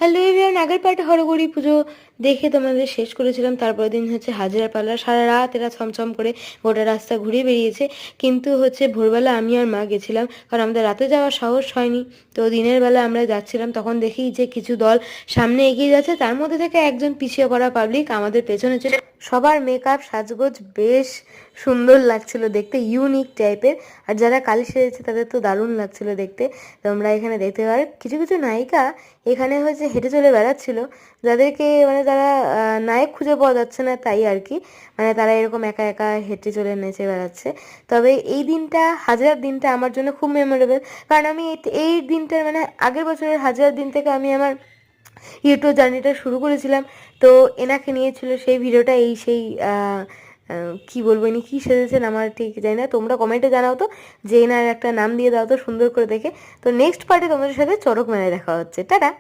Hello everyone, আগের পার্টে হরগৌরী পুজো দেখে তোমাদের শেষ করেছিলাম। তারপরের দিন হচ্ছে হাজিরা পালা। সারা রাত এরা ছমছম করে গোটা রাস্তা ঘুরে বেরিয়েছে, কিন্তু হচ্ছে ভোরবেলা আমি আর মা গেছিলাম, কারণ আমাদের রাতে যাওয়ার সাহস হয়নি। তো দিনের বেলা আমরা যাচ্ছিলাম, তখন দেখি যে কিছু দল সামনে এগিয়ে যাচ্ছে, তার মধ্যে থেকে একজন পিছিয়ে পড়া পাবলিক আমাদের পেছনে ছিল। সবার মেকআপ সাজগোজ বেশ সুন্দর লাগছিল দেখতে, ইউনিক টাইপের। আর যারা কালী সেজেছে তাদের তো দারুণ লাগছিল দেখতে। তোমরা এখানে দেখতে পারো কিছু কিছু নায়িকা এখানে হয়েছে হেঁটে চলে বেড়াচ্ছিল, যাদেরকে মানে তারা নায়ক খুঁজে পাওয়া যাচ্ছে না, তাই আর কি। মানে তারা এরকম একা একা হেঁটে চলে নেচে বেড়াচ্ছে। তবে এই দিনটা, হাজার দিনটা আমার জন্য খুব মেমোরেবল, কারণ আমি এই দিনটার মানে আগের বছরের হাজার দিন থেকে আমি আমার ইউটিউব জার্নিটা শুরু করেছিলাম। তো এনাকে নিয়েছিল সেই ভিডিওটা, এই সেই কি বলবো, ইনি কী সেজেছেন আমার ঠিক জানি না, তোমরা কমেন্টে জানাও তো, যে এনার একটা নাম দিয়ে দাও তো সুন্দর করে দেখে। তো নেক্সট পার্টে তোমাদের সাথে চড়ক মেলায় দেখা হচ্ছে। টাটা।